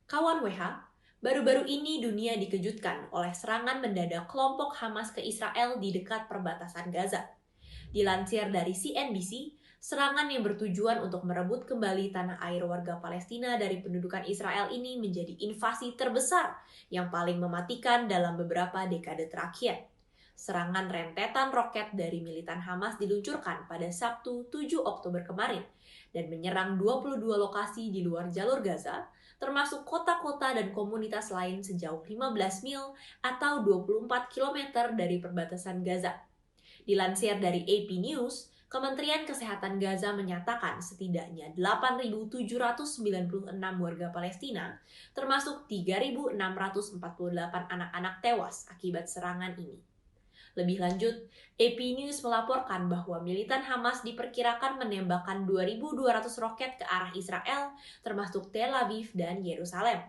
Kawan WH, baru-baru ini dunia dikejutkan oleh serangan mendadak kelompok Hamas ke Israel di dekat perbatasan Gaza. Dilansir dari CNBC, serangan yang bertujuan untuk merebut kembali tanah air warga Palestina dari pendudukan Israel ini menjadi invasi terbesar yang paling mematikan dalam beberapa dekade terakhir. Serangan rentetan roket dari militan Hamas diluncurkan pada Sabtu 7 Oktober kemarin dan menyerang 22 lokasi di luar jalur Gaza, termasuk kota-kota dan komunitas lain sejauh 15 mil atau 24 km dari perbatasan Gaza. Dilansir dari AP News, Kementerian Kesehatan Gaza menyatakan setidaknya 8.796 warga Palestina, termasuk 3.648 anak-anak tewas akibat serangan ini. Lebih lanjut, AP News melaporkan bahwa militan Hamas diperkirakan menembakkan 2.200 roket ke arah Israel, termasuk Tel Aviv dan Yerusalem.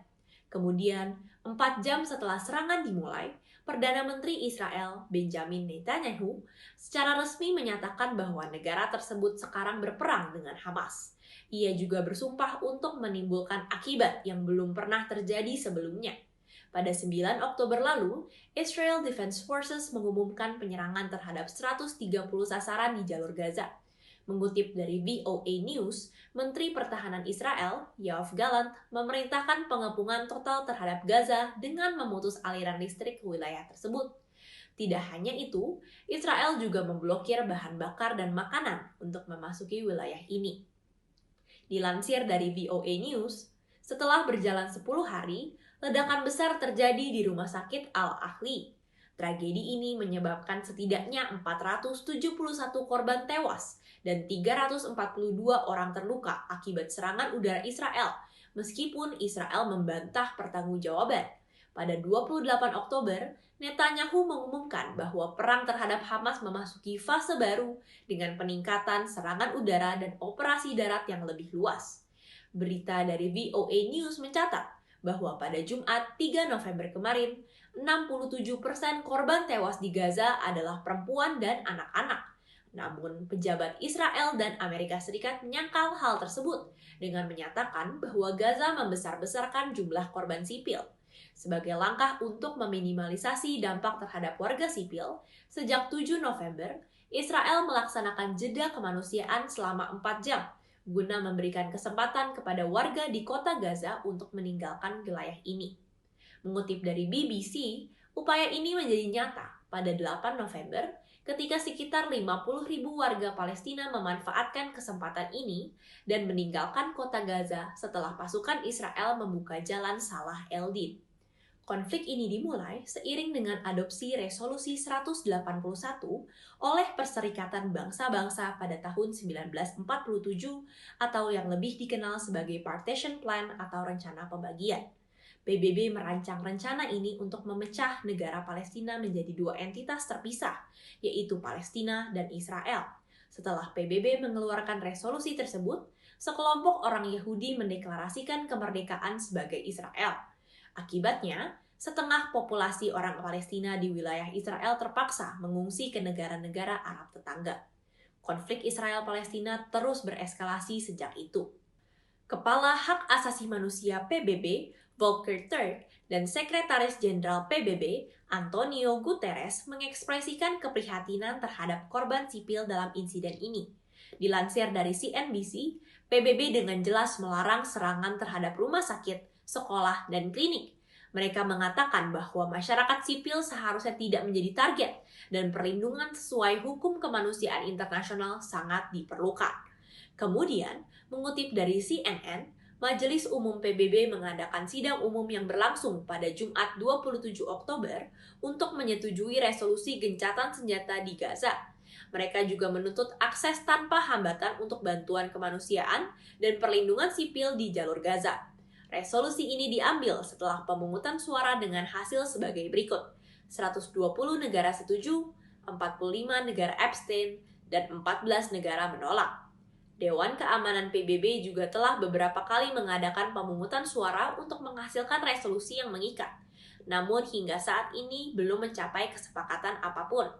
Kemudian, 4 jam setelah serangan dimulai, Perdana Menteri Israel, Benjamin Netanyahu, secara resmi menyatakan bahwa negara tersebut sekarang berperang dengan Hamas. Ia juga bersumpah untuk menimbulkan akibat yang belum pernah terjadi sebelumnya. Pada 9 Oktober lalu, Israel Defense Forces mengumumkan penyerangan terhadap 130 sasaran di jalur Gaza. Mengutip dari VOA News, Menteri Pertahanan Israel, Yoav Gallant, memerintahkan pengepungan total terhadap Gaza dengan memutus aliran listrik ke wilayah tersebut. Tidak hanya itu, Israel juga memblokir bahan bakar dan makanan untuk memasuki wilayah ini. Dilansir dari VOA News, setelah berjalan 10 hari, ledakan besar terjadi di Rumah Sakit Al-Ahli. Tragedi ini menyebabkan setidaknya 471 korban tewas dan 342 orang terluka akibat serangan udara Israel, meskipun Israel membantah pertanggungjawaban. Pada 28 Oktober, Netanyahu mengumumkan bahwa perang terhadap Hamas memasuki fase baru dengan peningkatan serangan udara dan operasi darat yang lebih luas. Berita dari VOA News mencatat bahwa pada Jumat 3 November kemarin, 67% korban tewas di Gaza adalah perempuan dan anak-anak. Namun, pejabat Israel dan Amerika Serikat menyangkal hal tersebut dengan menyatakan bahwa Gaza membesar-besarkan jumlah korban sipil. Sebagai langkah untuk meminimalisasi dampak terhadap warga sipil, sejak 7 November, Israel melaksanakan jeda kemanusiaan selama 4 jam guna memberikan kesempatan kepada warga di kota Gaza untuk meninggalkan wilayah ini. Mengutip dari BBC, upaya ini menjadi nyata pada 8 November ketika sekitar 50.000 warga Palestina memanfaatkan kesempatan ini dan meninggalkan kota Gaza setelah pasukan Israel membuka jalan Salah Eldin. Konflik ini dimulai seiring dengan adopsi Resolusi 181 oleh Perserikatan Bangsa-Bangsa pada tahun 1947 atau yang lebih dikenal sebagai Partition Plan atau Rencana Pembagian. PBB merancang rencana ini untuk memecah negara Palestina menjadi dua entitas terpisah, yaitu Palestina dan Israel. Setelah PBB mengeluarkan resolusi tersebut, sekelompok orang Yahudi mendeklarasikan kemerdekaan sebagai Israel. Akibatnya, setengah populasi orang Palestina di wilayah Israel terpaksa mengungsi ke negara-negara Arab tetangga. Konflik Israel-Palestina terus bereskalasi sejak itu. Kepala Hak Asasi Manusia PBB, Volker Turk, dan Sekretaris Jenderal PBB, Antonio Guterres, mengekspresikan keprihatinan terhadap korban sipil dalam insiden ini. Dilansir dari CNBC, PBB dengan jelas melarang serangan terhadap rumah sakit, sekolah, dan klinik. Mereka mengatakan bahwa masyarakat sipil seharusnya tidak menjadi target dan perlindungan sesuai hukum kemanusiaan internasional sangat diperlukan. Kemudian, mengutip dari CNN, Majelis Umum PBB mengadakan sidang umum yang berlangsung pada Jumat 27 Oktober untuk menyetujui resolusi gencatan senjata di Gaza. Mereka juga menuntut akses tanpa hambatan untuk bantuan kemanusiaan dan perlindungan sipil di jalur Gaza. Resolusi ini diambil setelah pemungutan suara dengan hasil sebagai berikut. 120 negara setuju, 45 negara abstain, dan 14 negara menolak. Dewan Keamanan PBB juga telah beberapa kali mengadakan pemungutan suara untuk menghasilkan resolusi yang mengikat. Namun hingga saat ini belum mencapai kesepakatan apapun.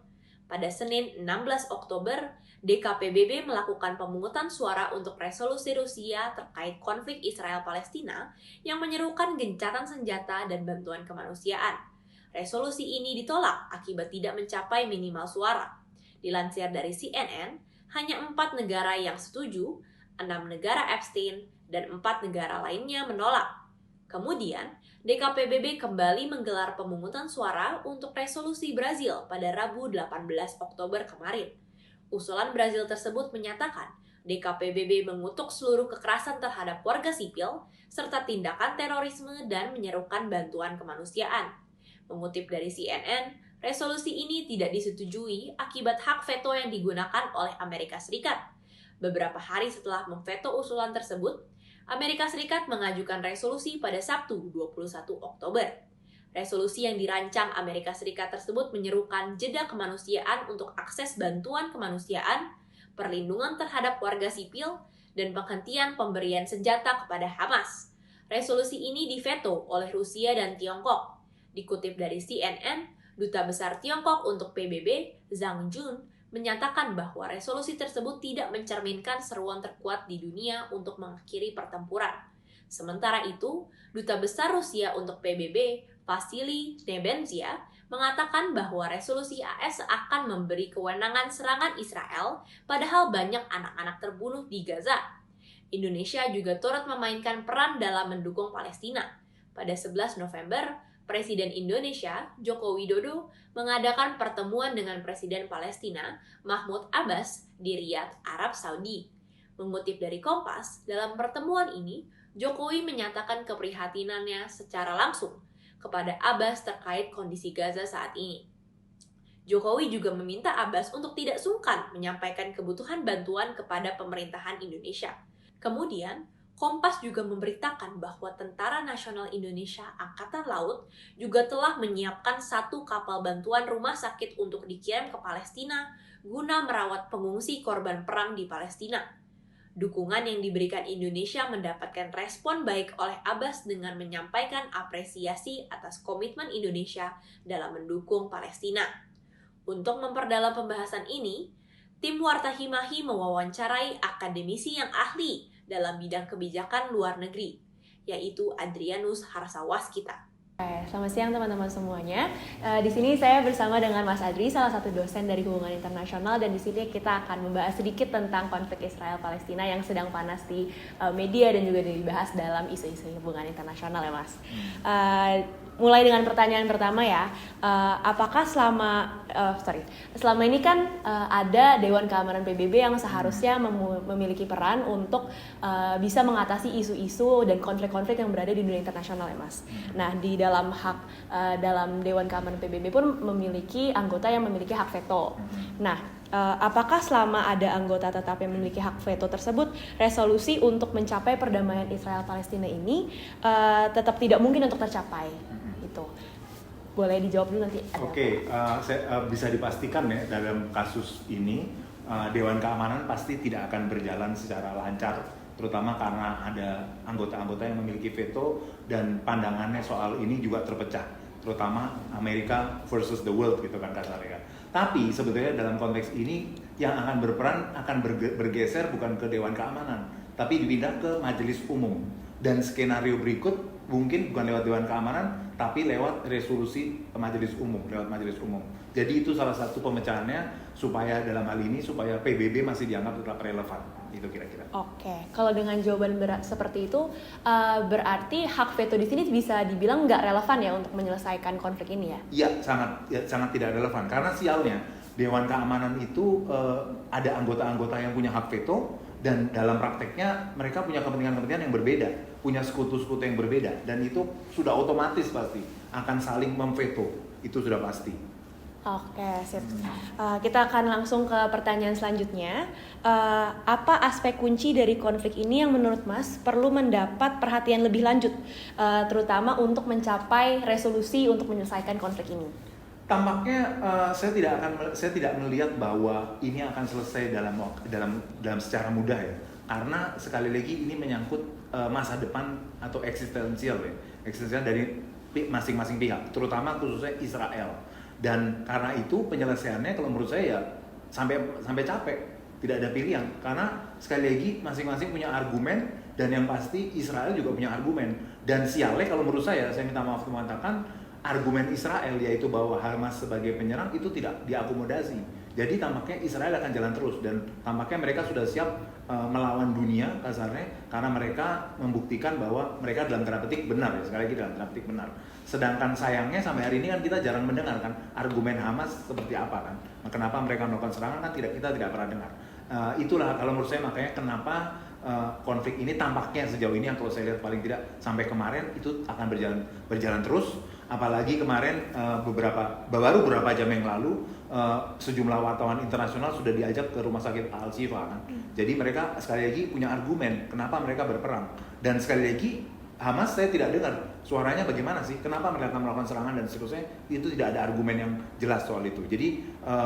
Pada Senin 16 Oktober, DKPBB melakukan pemungutan suara untuk resolusi Rusia terkait konflik Israel-Palestina yang menyerukan gencatan senjata dan bantuan kemanusiaan. Resolusi ini ditolak akibat tidak mencapai minimal suara. Dilansir dari CNN, hanya 4 negara yang setuju, 6 negara abstain, dan 4 negara lainnya menolak. Kemudian, DKPBB kembali menggelar pemungutan suara untuk resolusi Brazil pada Rabu 18 Oktober kemarin. Usulan Brazil tersebut menyatakan DKPBB mengutuk seluruh kekerasan terhadap warga sipil serta tindakan terorisme dan menyerukan bantuan kemanusiaan. Mengutip dari CNN, resolusi ini tidak disetujui akibat hak veto yang digunakan oleh Amerika Serikat. Beberapa hari setelah memveto usulan tersebut, Amerika Serikat mengajukan resolusi pada Sabtu 21 Oktober. Resolusi yang dirancang Amerika Serikat tersebut menyerukan jeda kemanusiaan untuk akses bantuan kemanusiaan, perlindungan terhadap warga sipil, dan penghentian pemberian senjata kepada Hamas. Resolusi ini diveto oleh Rusia dan Tiongkok. Dikutip dari CNN, Duta Besar Tiongkok untuk PBB, Zhang Jun, menyatakan bahwa resolusi tersebut tidak mencerminkan seruan terkuat di dunia untuk mengakhiri pertempuran. Sementara itu, Duta Besar Rusia untuk PBB, Vasily Nebenzia, mengatakan bahwa resolusi AS akan memberi kewenangan serangan Israel, padahal banyak anak-anak terbunuh di Gaza. Indonesia juga turut memainkan peran dalam mendukung Palestina. Pada 11 November, Presiden Indonesia, Joko Widodo, mengadakan pertemuan dengan Presiden Palestina, Mahmud Abbas, di Riyadh, Arab Saudi. Mengutip dari Kompas, dalam pertemuan ini, Jokowi menyatakan keprihatinannya secara langsung kepada Abbas terkait kondisi Gaza saat ini. Jokowi juga meminta Abbas untuk tidak sungkan menyampaikan kebutuhan bantuan kepada pemerintahan Indonesia. Kemudian, Kompas juga memberitakan bahwa Tentara Nasional Indonesia Angkatan Laut juga telah menyiapkan 1 kapal bantuan rumah sakit untuk dikirim ke Palestina guna merawat pengungsi korban perang di Palestina. Dukungan yang diberikan Indonesia mendapatkan respon baik oleh Abbas dengan menyampaikan apresiasi atas komitmen Indonesia dalam mendukung Palestina. Untuk memperdalam pembahasan ini, tim Warta Himahi mewawancarai akademisi yang ahli dalam bidang kebijakan luar negeri, yaitu Adrianus Harsawaskita. Selamat siang teman-teman semuanya. Di sini saya bersama dengan Mas Adri, salah satu dosen dari Hubungan Internasional, dan di sini kita akan membahas sedikit tentang konflik Israel-Palestina yang sedang panas di media dan juga dibahas dalam isu-isu hubungan internasional ya Mas. Mulai dengan pertanyaan pertama ya, apakah selama ini kan ada Dewan Keamanan PBB yang seharusnya memiliki peran untuk bisa mengatasi isu-isu dan konflik-konflik yang berada di dunia internasional ya Mas. Nah, di dalam Dewan Keamanan PBB pun memiliki anggota yang memiliki hak veto. Nah, apakah selama ada anggota tetap yang memiliki hak veto tersebut, resolusi untuk mencapai perdamaian Israel-Palestina ini tetap tidak mungkin untuk tercapai? Itu boleh dijawab dulu nanti. Oke, bisa dipastikan ya dalam kasus ini Dewan Keamanan pasti tidak akan berjalan secara lancar, terutama karena ada anggota-anggota yang memiliki veto dan pandangannya soal ini juga terpecah, terutama Amerika versus the world gitu kan kasarnya. Tapi sebetulnya dalam konteks ini yang akan berperan akan bergeser bukan ke Dewan Keamanan, tapi dipindah ke Majelis Umum. Dan skenario berikut mungkin bukan lewat Dewan Keamanan, tapi lewat resolusi Majelis Umum, Jadi itu salah satu pemecahannya supaya dalam hal ini supaya PBB masih dianggap tetap relevan. Itu kira-kira. Oke, kalau dengan jawaban seperti itu, berarti hak veto di sini bisa dibilang nggak relevan ya untuk menyelesaikan konflik ini ya? Iya, sangat tidak relevan. Karena sialnya Dewan Keamanan itu ada anggota-anggota yang punya hak veto, dan dalam prakteknya mereka punya kepentingan-kepentingan yang berbeda, punya sekutu-sekutu yang berbeda, dan itu sudah otomatis pasti akan saling memveto, itu sudah pasti. Oke, sip. Kita akan langsung ke pertanyaan selanjutnya. Apa aspek kunci dari konflik ini yang menurut Mas perlu mendapat perhatian lebih lanjut, terutama untuk mencapai resolusi untuk menyelesaikan konflik ini? Tampaknya saya tidak melihat bahwa ini akan selesai dalam secara mudah ya, karena sekali lagi ini menyangkut masa depan atau eksistensial dari masing-masing pihak, terutama khususnya Israel. Dan karena itu penyelesaiannya kalau menurut saya ya sampai capek, tidak ada pilihan. Karena sekali lagi masing-masing punya argumen, dan yang pasti Israel juga punya argumen. Dan sialnya kalau menurut saya minta maaf untuk mengatakan, argumen Israel yaitu bahwa Hamas sebagai penyerang itu tidak diakomodasi. Jadi tampaknya Israel akan jalan terus, dan tampaknya mereka sudah siap melawan dunia kasarnya, karena mereka membuktikan bahwa mereka dalam tanda petik benar, ya sekali lagi dalam tanda petik benar. Sedangkan sayangnya sampai hari ini kan kita jarang mendengar kan argumen Hamas seperti apa kan. Nah, kenapa mereka melakukan serangan kan kita tidak pernah dengar. Itulah kalau menurut saya makanya kenapa konflik ini tampaknya sejauh ini yang kalau saya lihat paling tidak sampai kemarin itu akan berjalan terus. Apalagi kemarin baru beberapa jam yang lalu sejumlah wartawan internasional sudah diajak ke rumah sakit Al-Shifa kan. Jadi mereka sekali lagi punya argumen kenapa mereka berperang. Dan sekali lagi Hamas saya tidak dengar suaranya bagaimana sih, kenapa mereka melakukan serangan dan seterusnya, itu tidak ada argumen yang jelas soal itu. Jadi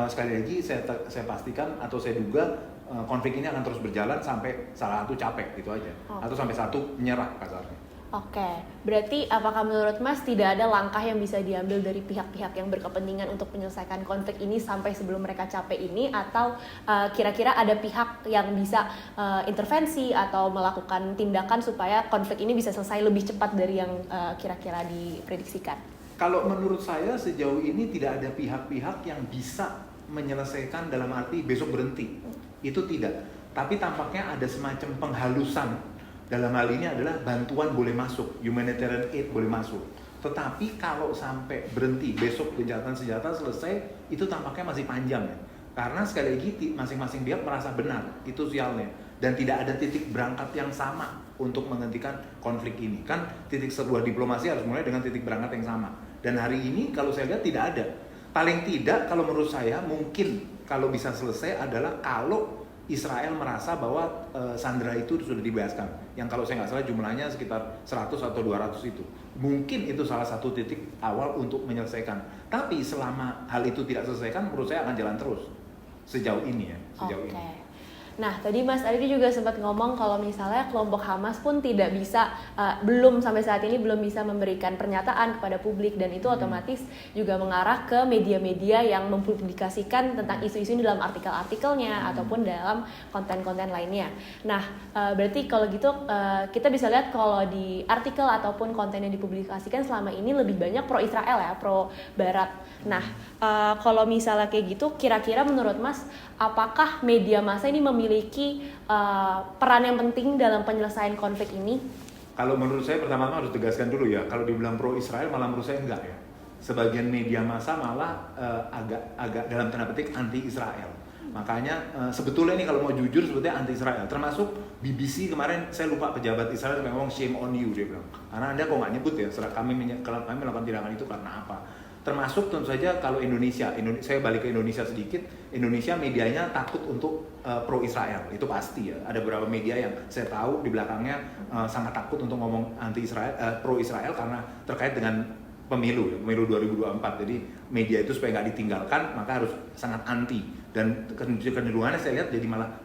sekali lagi saya pastikan atau saya duga konflik ini akan terus berjalan sampai salah satu capek gitu aja, atau sampai satu menyerah kasarnya. Oke, berarti apakah menurut Mas tidak ada langkah yang bisa diambil dari pihak-pihak yang berkepentingan untuk menyelesaikan konflik ini sampai sebelum mereka capek ini, atau kira-kira ada pihak yang bisa intervensi atau melakukan tindakan supaya konflik ini bisa selesai lebih cepat dari yang kira-kira diprediksikan? Kalau menurut saya sejauh ini tidak ada pihak-pihak yang bisa menyelesaikan dalam arti besok berhenti, itu tidak. Tapi tampaknya ada semacam penghalusan. Dalam hal ini adalah bantuan boleh masuk, humanitarian aid boleh masuk. Tetapi kalau sampai berhenti, besok gencatan senjata selesai, itu tampaknya masih panjang ya. Karena sekali lagi masing-masing pihak merasa benar, itu sialnya. Dan tidak ada titik berangkat yang sama untuk menghentikan konflik ini. Kan titik sebuah diplomasi harus mulai dengan titik berangkat yang sama. Dan hari ini kalau saya lihat tidak ada. Paling tidak kalau menurut saya mungkin kalau bisa selesai adalah kalau Israel merasa bahwa sandera itu sudah dibebaskan. Yang kalau saya nggak salah jumlahnya sekitar 100 atau 200 itu. Mungkin itu salah satu titik awal untuk menyelesaikan. Tapi selama hal itu tidak selesaikan, menurut saya akan jalan terus. Sejauh ini ya. Sejauh ini. Nah, tadi Mas Adri juga sempat ngomong kalau misalnya kelompok Hamas pun tidak bisa, belum sampai saat ini belum bisa memberikan pernyataan kepada publik, dan itu otomatis juga mengarah ke media-media yang mempublikasikan tentang isu-isu ini dalam artikel-artikelnya ataupun dalam konten-konten lainnya. Nah, berarti kalau gitu kita bisa lihat kalau di artikel ataupun konten yang dipublikasikan selama ini lebih banyak pro Israel ya, pro Barat. Nah, kalau misalnya kayak gitu, kira-kira menurut Mas, apakah media massa ini memiliki peran yang penting dalam penyelesaian konflik ini? Kalau menurut saya pertama-tama harus tegaskan dulu ya, kalau dibilang pro Israel malah menurut saya enggak ya. Sebagian media massa malah agak dalam tanda petik anti Israel. Makanya sebetulnya ini kalau mau jujur sebetulnya anti Israel. Termasuk BBC kemarin, saya lupa pejabat Israel memang shame on you dia bilang. Karena Anda kok nggak nyebut ya, kami melakukan tindakan itu karena apa? Termasuk tentu saja kalau Indonesia, saya balik ke Indonesia sedikit, Indonesia medianya takut untuk pro Israel, itu pasti ya. Ada beberapa media yang saya tahu di belakangnya sangat takut untuk ngomong anti Israel, pro Israel karena terkait dengan pemilu 2024. Jadi media itu supaya nggak ditinggalkan maka harus sangat anti, dan kecenderungannya saya lihat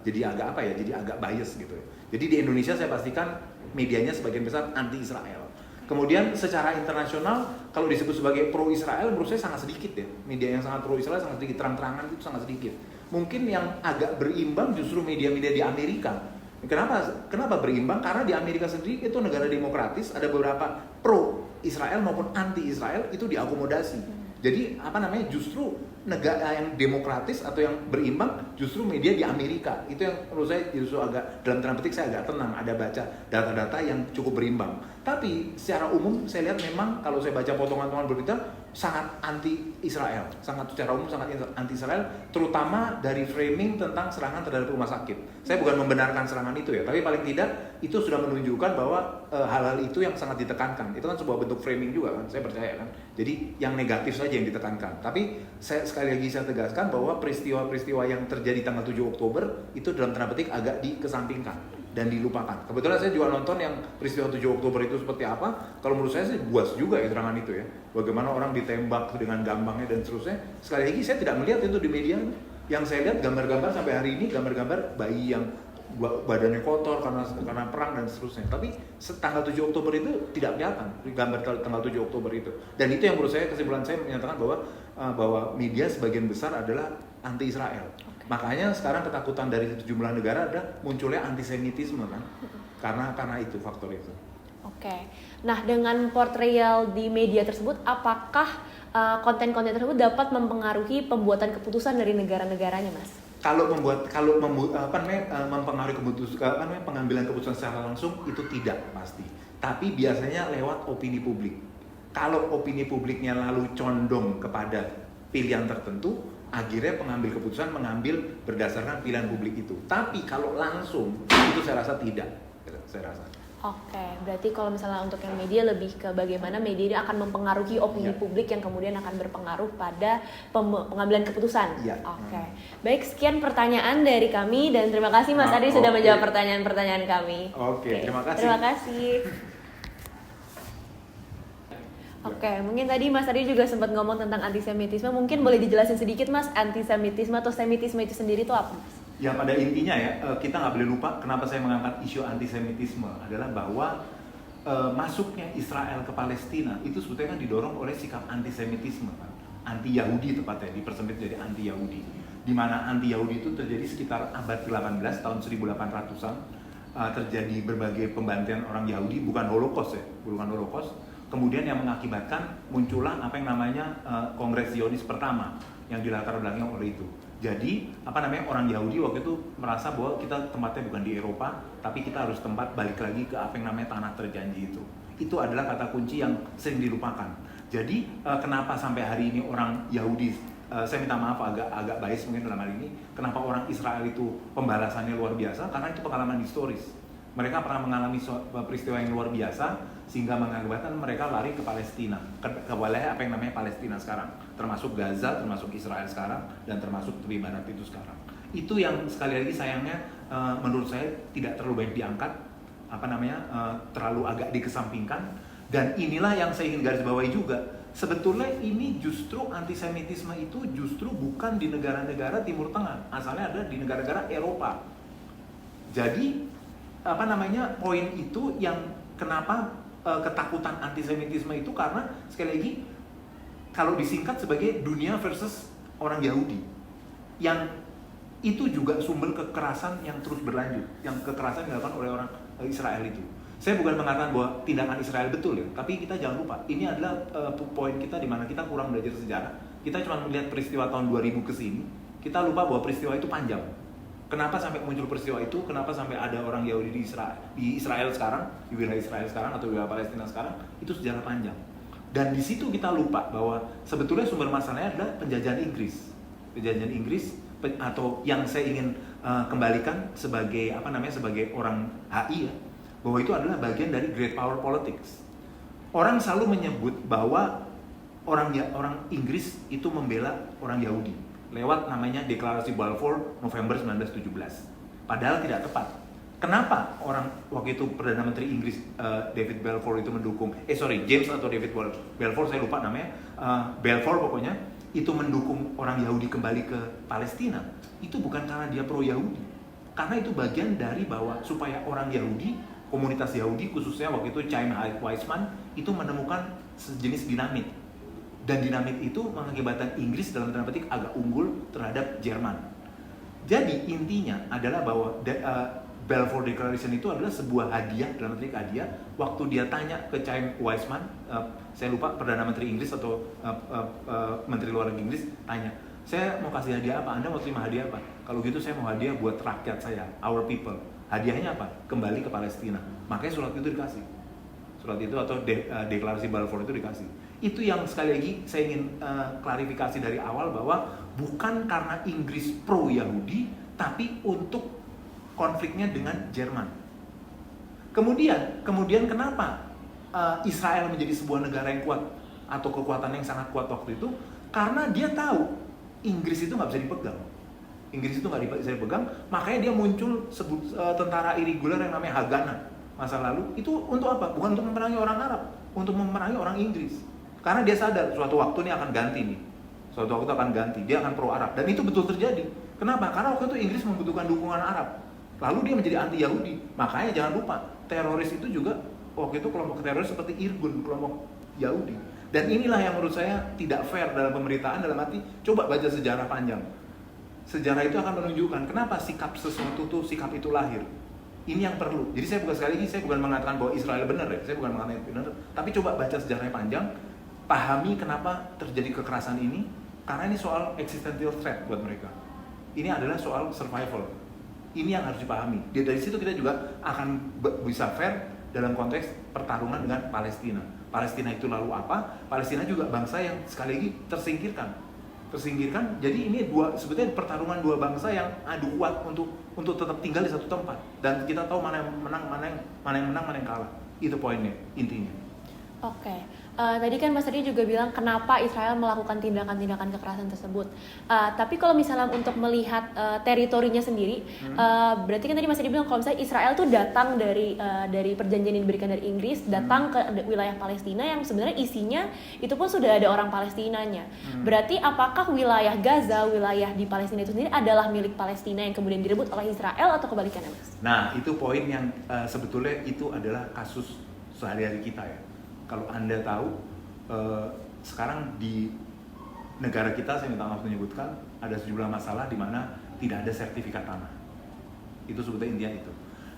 jadi agak apa ya, jadi agak bias gitu. Jadi di Indonesia saya pastikan medianya sebagian besar anti Israel. Kemudian secara internasional kalau disebut sebagai pro Israel menurut saya sangat sedikit ya. Media yang sangat pro Israel sangat sedikit, terang-terangan itu sangat sedikit. Mungkin yang agak berimbang justru media-media di Amerika. Kenapa berimbang? Karena di Amerika sendiri itu negara demokratis, ada beberapa pro Israel maupun anti Israel itu diakomodasi. Jadi justru negara yang demokratis atau yang berimbang justru media di Amerika. Itu yang menurut saya justru agak, dalam tanda petik saya agak tenang, ada baca data-data yang cukup berimbang. Tapi secara umum saya lihat memang kalau saya baca potongan-potongan berita sangat anti Israel, secara umum sangat anti Israel, terutama dari framing tentang serangan terhadap rumah sakit. Saya bukan membenarkan serangan itu ya, tapi paling tidak itu sudah menunjukkan bahwa hal-hal itu yang sangat ditekankan. Itu kan sebuah bentuk framing juga kan, saya percaya kan. Jadi yang negatif saja yang ditekankan. Tapi sekali lagi saya tegaskan bahwa peristiwa-peristiwa yang terjadi tanggal 7 Oktober itu dalam tanda petik agak dikesampingkan dan dilupakan. Kebetulan saya juga nonton yang peristiwa 7 Oktober itu seperti apa. Kalau menurut saya sih buas juga ya serangan itu ya. Bagaimana orang ditembak dengan gampangnya dan seterusnya. Sekali lagi saya tidak melihat itu di media. Yang saya lihat gambar-gambar sampai hari ini, gambar-gambar bayi yang badannya kotor karena perang dan seterusnya. Tapi tanggal 7 Oktober itu tidak kelihatan gambar tanggal 7 Oktober itu. Dan itu yang menurut saya, kesimpulan saya menyatakan bahwa media sebagian besar adalah anti Israel. Makanya sekarang ketakutan dari sejumlah negara adalah munculnya antisemitisme kan. Karena itu, faktor itu. Oke. Nah, dengan portrayal di media tersebut, apakah konten-konten tersebut dapat mempengaruhi pembuatan keputusan dari negara-negaranya, Mas? Kalau mempengaruhi pengambilan keputusan secara langsung itu tidak pasti. Tapi biasanya lewat opini publik. Kalau opini publiknya lalu condong kepada pilihan tertentu, akhirnya pengambil keputusan mengambil berdasarkan pilihan publik itu. Tapi kalau langsung itu saya rasa tidak. Saya rasa. Oke, berarti kalau misalnya untuk yang media lebih ke bagaimana media ini akan mempengaruhi opini publik yang kemudian akan berpengaruh pada pengambilan keputusan. Oke. Baik, sekian pertanyaan dari kami dan terima kasih Mas Adri sudah menjawab pertanyaan-pertanyaan kami. Oke, terima kasih. Terima kasih. Oke, mungkin tadi Mas Adri juga sempat ngomong tentang antisemitisme. Mungkin boleh dijelasin sedikit Mas, antisemitisme atau semitisme itu sendiri itu apa Mas? Ya pada intinya ya, kita nggak boleh lupa kenapa saya mengangkat isu antisemitisme adalah bahwa masuknya Israel ke Palestina itu sebetulnya kan didorong oleh sikap antisemitisme kan? Anti-Yahudi tepatnya, dipersempit jadi anti-Yahudi, di mana anti-Yahudi itu terjadi sekitar abad ke-18 tahun 1800-an. Terjadi berbagai pembantaian orang Yahudi, bukan Holocaust ya, bukan Holocaust. Kemudian yang mengakibatkan muncullah apa yang namanya Kongres Zionis pertama yang dilatar belakangi oleh itu. Jadi orang Yahudi waktu itu merasa bahwa kita tempatnya bukan di Eropa, tapi kita harus balik lagi ke apa yang namanya tanah terjanji itu. Itu adalah kata kunci yang sering dilupakan. Jadi kenapa sampai hari ini orang Yahudi, saya minta maaf agak bias mungkin dalam hal ini, kenapa orang Israel itu pembalasannya luar biasa? Karena itu pengalaman historis. Mereka pernah mengalami peristiwa yang luar biasa sehingga mengakibatkan mereka lari ke Palestina, ke wilayah apa yang namanya Palestina sekarang, termasuk Gaza, termasuk Israel sekarang, dan termasuk tepi barat itu sekarang. Itu yang sekali lagi sayangnya menurut saya tidak terlalu baik diangkat, terlalu agak dikesampingkan. Dan inilah yang saya ingin garis bawahi juga. Sebetulnya ini justru antisemitisme itu justru bukan di negara-negara Timur Tengah, asalnya ada di negara-negara Eropa. Jadi poin itu yang kenapa ketakutan antisemitisme itu karena sekali lagi kalau disingkat sebagai dunia versus orang Yahudi, yang itu juga sumber kekerasan yang terus berlanjut, yang kekerasan dilakukan oleh orang Israel itu. Saya bukan mengatakan bahwa tindakan Israel betul ya, tapi kita jangan lupa ini adalah poin kita di mana kita kurang belajar sejarah. Kita cuma melihat peristiwa tahun 2000 ke sini, kita lupa bahwa peristiwa itu panjang. Kenapa sampai muncul peristiwa itu? Kenapa sampai ada orang Yahudi di Israel sekarang, di wilayah Israel sekarang atau wilayah Palestina sekarang? Itu sejarah panjang. Dan di situ kita lupa bahwa sebetulnya sumber masalahnya adalah penjajahan Inggris. Penjajahan Inggris atau yang saya ingin kembalikan sebagai sebagai orang HI ya, bahwa itu adalah bagian dari Great Power Politics. Orang selalu menyebut bahwa orang Inggris itu membela orang Yahudi lewat namanya Deklarasi Balfour November 1917. Padahal tidak tepat. Kenapa orang waktu itu Perdana Menteri Inggris David Balfour itu mendukung James atau David Balfour, saya lupa namanya, Balfour pokoknya, itu mendukung orang Yahudi kembali ke Palestina. Itu bukan karena dia pro Yahudi, karena itu bagian dari bahwa supaya orang Yahudi, komunitas Yahudi khususnya waktu itu Chaim Weizmann itu menemukan sejenis dinamit. Dan dinamit itu mengakibatkan Inggris dalam tanda petik agak unggul terhadap Jerman. Jadi intinya adalah bahwa Balfour Declaration itu adalah sebuah hadiah, dalam petik hadiah. Waktu dia tanya ke Chaim Weizmann, saya lupa Perdana Menteri Inggris atau Menteri Luar Negeri Inggris, tanya, saya mau kasih hadiah apa? Anda mau terima hadiah apa? Kalau gitu saya mau hadiah buat rakyat saya, our people. Hadiahnya apa? Kembali ke Palestina. Makanya surat itu dikasih. Surat itu atau Deklarasi Balfour itu dikasih. Itu yang sekali lagi saya ingin klarifikasi dari awal bahwa bukan karena Inggris pro Yahudi, tapi untuk konfliknya dengan Jerman. Kemudian kenapa Israel menjadi sebuah negara yang kuat atau kekuatan yang sangat kuat waktu itu? Karena dia tahu Inggris itu nggak bisa dipegang. Inggris itu nggak bisa dipegang, makanya dia muncul tentara irregular yang namanya Haganah masa lalu. Itu untuk apa? Bukan untuk memerangi orang Arab, untuk memerangi orang Inggris. Karena dia sadar suatu waktu ini akan ganti nih. Suatu waktu akan ganti, dia akan pro Arab. Dan itu betul terjadi. Kenapa? Karena waktu itu Inggris membutuhkan dukungan Arab. Lalu dia menjadi anti-Yahudi. Makanya jangan lupa, teroris itu juga waktu itu kelompok teroris seperti Irgun, kelompok Yahudi. Dan inilah yang menurut saya tidak fair dalam pemberitaan, dalam arti coba baca sejarah panjang. Sejarah itu akan menunjukkan kenapa sikap sesuatu itu, sikap itu lahir. Ini yang perlu. Jadi saya bukan, sekali lagi saya bukan mengatakan bahwa Israel benar ya, saya bukan mengatakan benar, tapi coba baca sejarahnya panjang, pahami kenapa terjadi kekerasan ini, karena ini soal existential threat buat mereka. Ini adalah soal survival. Ini yang harus dipahami. Dari situ kita juga akan bisa fair dalam konteks pertarungan dengan Palestina. Palestina itu lalu apa? Palestina juga bangsa yang sekali lagi tersingkirkan. Jadi ini sebetulnya pertarungan dua bangsa yang adu kuat untuk tetap tinggal di satu tempat. Dan kita tahu mana yang menang, mana yang kalah. Itu poinnya, intinya. Oke. Tadi kan Mas Adi juga bilang kenapa Israel melakukan tindakan-tindakan kekerasan tersebut. Tapi kalau misalnya untuk melihat teritorinya sendiri, berarti kan tadi Mas Adi bilang kalau misalnya Israel tuh datang dari perjanjian yang diberikan dari Inggris, datang ke wilayah Palestina yang sebenarnya isinya itu pun sudah ada orang Palestinanya. Berarti apakah wilayah Gaza, wilayah di Palestina itu sendiri adalah milik Palestina yang kemudian direbut oleh Israel atau kebalikannya, Mas? Nah, itu poin yang sebetulnya itu adalah kasus sehari-hari kita ya. Kalau Anda tahu, sekarang di negara kita, saya minta maaf menyebutkan, ada sejumlah masalah di mana tidak ada sertifikat tanah. Itu sebetulnya intinya itu.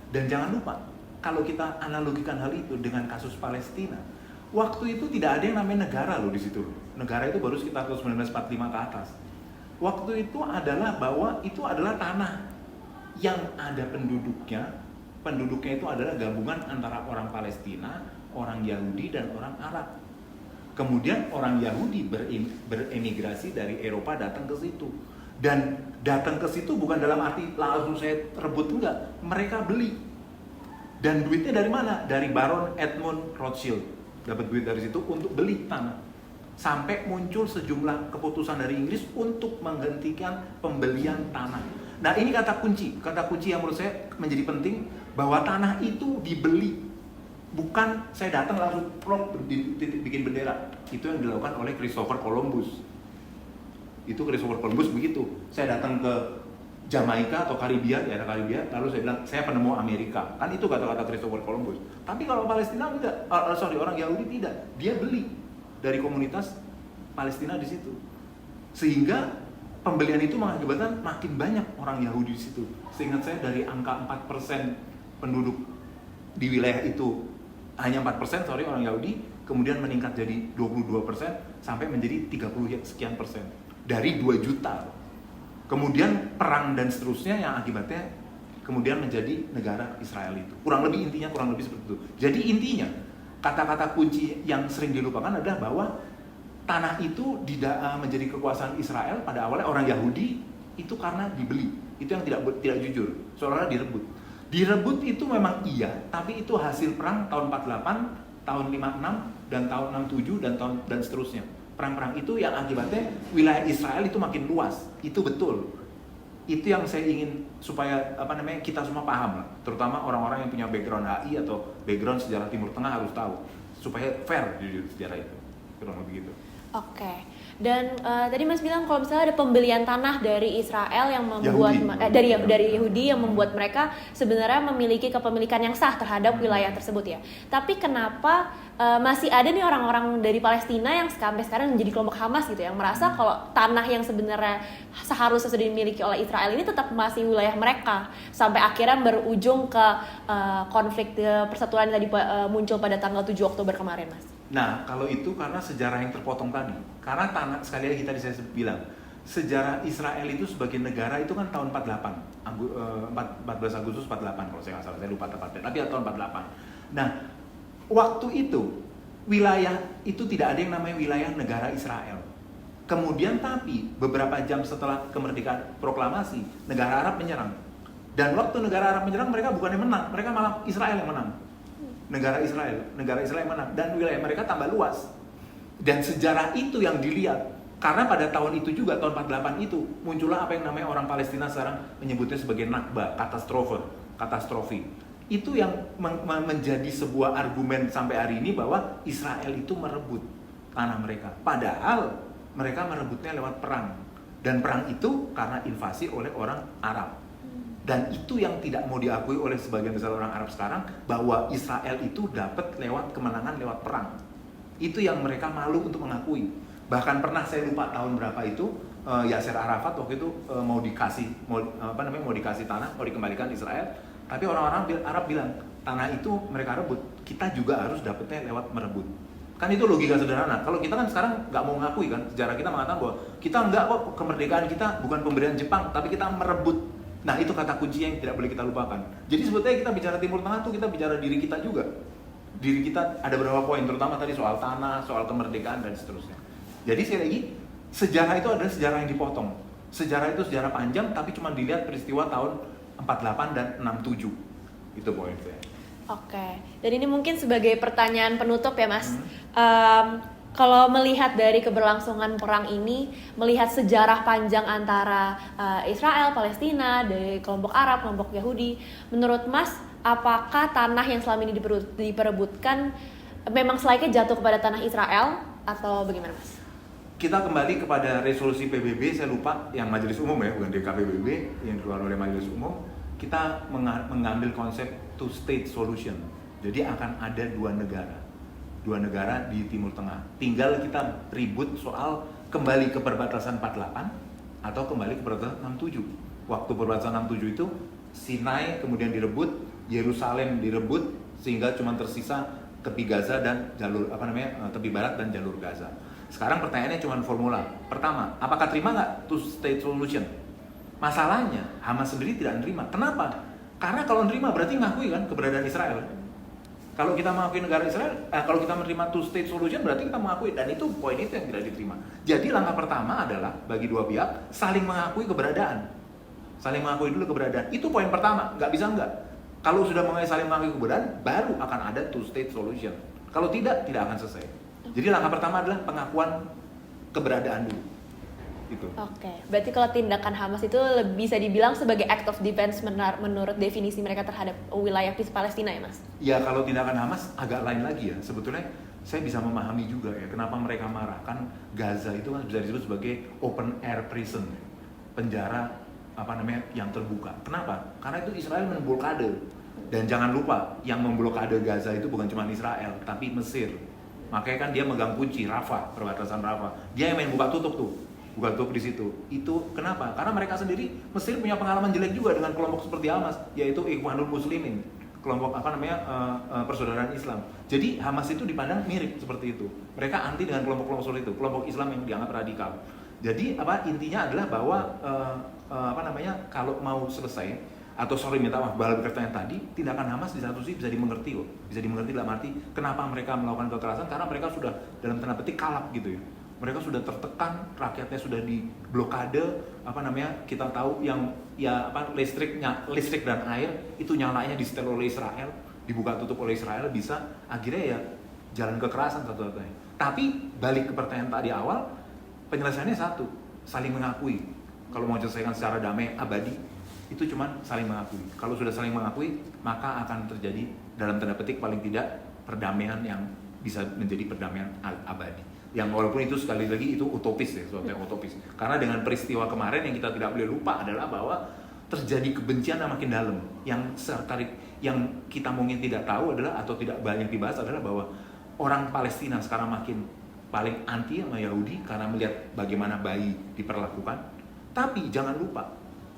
Dan jangan lupa, kalau kita analogikan hal itu dengan kasus Palestina, waktu itu tidak ada yang namanya negara loh di situ. Negara itu baru sekitar tahun 1945 ke atas. Waktu itu adalah bahwa itu adalah tanah yang ada penduduknya itu adalah gabungan antara orang Palestina, orang Yahudi dan orang Arab. Kemudian orang Yahudi beremigrasi dari Eropa datang ke situ. Dan datang ke situ bukan dalam arti langsung saya rebut, enggak. Mereka beli. Dan duitnya dari mana? Dari Baron Edmund Rothschild. Dapat duit dari situ untuk beli tanah. Sampai muncul sejumlah keputusan dari Inggris untuk menghentikan pembelian tanah. Nah, ini kata kunci yang menurut saya menjadi penting, bahwa tanah itu dibeli. Bukan saya datang langsung bikin bendera. Itu yang dilakukan oleh Christopher Columbus. Christopher Columbus begitu. Saya datang ke Jamaika atau Karibia, daerah Karibia, lalu saya bilang saya penemu Amerika. Kan itu kata-kata Christopher Columbus. Tapi kalau Palestina tidak, orang Yahudi tidak. Dia beli dari komunitas Palestina di situ. Sehingga pembelian itu mengakibatkan makin banyak orang Yahudi di situ. Seingat saya dari angka 4% penduduk di wilayah itu, hanya 4% orang Yahudi, kemudian meningkat jadi 22% sampai menjadi 30 sekian persen dari 2 juta. Kemudian perang dan seterusnya yang akibatnya kemudian menjadi negara Israel itu. Kurang lebih seperti itu. Jadi intinya kata-kata kunci yang sering dilupakan adalah bahwa tanah itu menjadi kekuasaan Israel pada awalnya orang Yahudi itu karena dibeli. Itu yang tidak jujur, seolah-olah direbut. Direbut itu memang iya, tapi itu hasil perang tahun 48, tahun 56, dan tahun 67 dan seterusnya. Perang-perang itu yang akibatnya wilayah Israel itu makin luas. Itu betul. Itu yang saya ingin supaya kita semua paham lah. Terutama orang-orang yang punya background HI atau background sejarah Timur Tengah harus tahu supaya fair jujur sejarah itu. Kurang lebih gitu. Oke. Dan tadi Mas bilang kalau misalnya ada pembelian tanah dari Israel yang membuat dari Yahudi yang membuat mereka sebenarnya memiliki kepemilikan yang sah terhadap wilayah tersebut ya. Tapi kenapa masih ada nih orang-orang dari Palestina yang sampai sekarang menjadi kelompok Hamas gitu yang merasa kalau tanah yang sebenarnya seharusnya sudah dimiliki oleh Israel ini tetap masih wilayah mereka sampai akhirnya berujung ke konflik persatuan yang tadi muncul pada tanggal 7 Oktober kemarin, Mas. Nah, kalau itu karena sejarah yang terpotong tadi. Karena tanah, sekali lagi tadi saya bilang, sejarah Israel itu sebagai negara itu kan tahun 48, 14 Agustus 48 kalau saya nggak salah, saya lupa tepatnya, tapi tahun 48. Nah, waktu itu wilayah itu tidak ada yang namanya wilayah negara Israel. Kemudian tapi beberapa jam setelah kemerdekaan proklamasi, negara Arab menyerang. Dan waktu negara Arab menyerang, mereka bukannya menang, mereka malah Israel yang menang. Negara Israel yang menang dan wilayah mereka tambah luas. Dan sejarah itu yang dilihat. Karena pada tahun itu juga, tahun 48 itu, muncullah apa yang namanya orang Palestina sekarang menyebutnya sebagai Nakba, katastrofi. Itu yang menjadi sebuah argumen sampai hari ini bahwa Israel itu merebut tanah mereka. Padahal mereka merebutnya lewat perang. Dan perang itu karena invasi oleh orang Arab. Dan itu yang tidak mau diakui oleh sebagian besar orang Arab sekarang, bahwa Israel itu dapat lewat kemenangan lewat perang. Itu yang mereka malu untuk mengakui. Bahkan pernah, saya lupa tahun berapa itu, Yasser Arafat waktu itu mau dikasih tanah, mau dikembalikan Israel, tapi orang-orang Arab bilang tanah itu mereka rebut, kita juga harus dapetnya lewat merebut. Kan itu logika sederhana. Kalau kita kan sekarang nggak mau mengakui kan, sejarah kita mengatakan bahwa kita nggak kok, kemerdekaan kita bukan pemberian Jepang, tapi kita merebut. Nah, itu kata kunci yang tidak boleh kita lupakan. Jadi sebetulnya kita bicara Timur Tengah tuh kita bicara diri kita juga. Diri kita ada beberapa poin, terutama tadi soal tanah, soal kemerdekaan dan seterusnya. Jadi sekali lagi, sejarah itu adalah sejarah yang dipotong. Sejarah itu sejarah panjang, tapi cuma dilihat peristiwa tahun 48 dan 67. Itu poin saya. Oke, dan ini mungkin sebagai pertanyaan penutup ya Mas. Kalau melihat dari keberlangsungan perang ini, melihat sejarah panjang antara Israel, Palestina, dari kelompok Arab, kelompok Yahudi, menurut Mas, apakah tanah yang selama ini diperebutkan memang selayaknya jatuh kepada tanah Israel atau bagaimana Mas? Kita kembali kepada resolusi PBB, saya lupa, yang Majelis Umum ya, bukan DKPBB, yang dikeluarkan oleh Majelis Umum. Kita mengambil konsep two state solution. Jadi akan ada dua negara di Timur Tengah. Tinggal kita ribut soal kembali ke perbatasan 48 atau kembali ke perbatasan 67. Waktu perbatasan 67 itu Sinai kemudian direbut, Yerusalem direbut, sehingga cuma tersisa tepi Gaza dan tepi barat dan jalur Gaza. Sekarang pertanyaannya cuma formula. Pertama, apakah terima nggak two state solution? Masalahnya Hamas sendiri tidak menerima. Kenapa? Karena kalau menerima berarti ngakui kan keberadaan Israel. Kalau kita mengakui negara Israel, kalau kita menerima two state solution berarti kita mengakui, dan itu poin itu yang tidak diterima. Jadi langkah pertama adalah bagi dua pihak saling mengakui keberadaan. Saling mengakui dulu keberadaan. Itu poin pertama, nggak bisa nggak. Kalau sudah saling mengakui keberadaan, baru akan ada two state solution. Kalau tidak akan selesai. Jadi langkah pertama adalah pengakuan keberadaan dulu. Itu. Oke, berarti kalau tindakan Hamas itu bisa dibilang sebagai act of defense menurut definisi mereka terhadap wilayah Palestina ya Mas? Ya, kalau tindakan Hamas agak lain lagi ya. Sebetulnya saya bisa memahami juga ya kenapa mereka marah. Kan Gaza itu kan bisa disebut sebagai open air prison, penjara yang terbuka. Kenapa? Karena itu Israel memblokade. Dan jangan lupa, yang memblokade Gaza itu bukan cuma Israel, tapi Mesir. Makanya kan dia megang kunci Rafah, perbatasan Rafah. Dia yang main buka tutup tuh. Bukan tutup di situ. Itu kenapa? Karena mereka sendiri Mesir punya pengalaman jelek juga dengan kelompok seperti Hamas, yaitu Ikhwanul Muslimin, kelompok persaudaraan Islam. Jadi Hamas itu dipandang mirip seperti itu. Mereka anti dengan kelompok-kelompok seperti itu, kelompok Islam yang dianggap radikal. Jadi intinya adalah bahwa kalau mau selesai atau minta maaf balik pertanyaan tadi, tindakan Hamas di satu sisi bisa dimengerti loh. Bisa dimengerti dalam arti kenapa mereka melakukan kekerasan, karena mereka sudah dalam tanda petik kalap gitu ya. Mereka sudah tertekan, rakyatnya sudah diblokade, kita tahu yang listrik dan air itu nyalanya disetel oleh Israel, dibuka tutup oleh Israel, bisa akhirnya ya jalan kekerasan satu-satunya. Tapi balik ke pertanyaan tadi awal, penyelesaiannya satu, saling mengakui. Kalau mau selesaikan secara damai abadi, itu cuma saling mengakui. Kalau sudah saling mengakui, maka akan terjadi dalam tanda petik paling tidak perdamaian yang bisa menjadi perdamaian abadi. Yang walaupun itu sekali lagi itu utopis ya, sesuatu yang utopis. Karena dengan peristiwa kemarin yang kita tidak boleh lupa adalah bahwa terjadi kebencian yang makin dalam. Yang kita mungkin tidak tahu adalah atau tidak banyak dibahas adalah bahwa orang Palestina sekarang makin paling anti sama Yahudi karena melihat bagaimana bayi diperlakukan. Tapi jangan lupa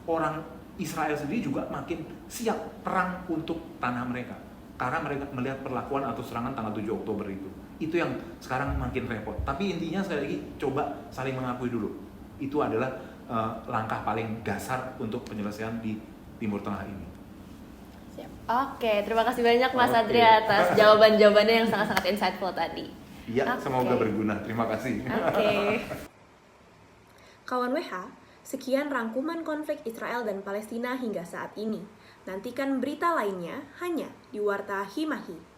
orang Israel sendiri juga makin siap perang untuk tanah mereka. Karena mereka melihat perlakuan atau serangan tanggal 7 Oktober itu. Itu yang sekarang makin repot. Tapi intinya sekali lagi, coba saling mengakui dulu. Itu adalah langkah paling dasar untuk penyelesaian di Timur Tengah ini. Siap. Oke, terima kasih banyak Mas Adri atas jawaban-jawabannya yang sangat-sangat insightful tadi. Iya, semoga berguna. Terima kasih. Oke. Kawan WH, sekian rangkuman konflik Israel dan Palestina hingga saat ini. Nantikan berita lainnya hanya di Warta Himahi.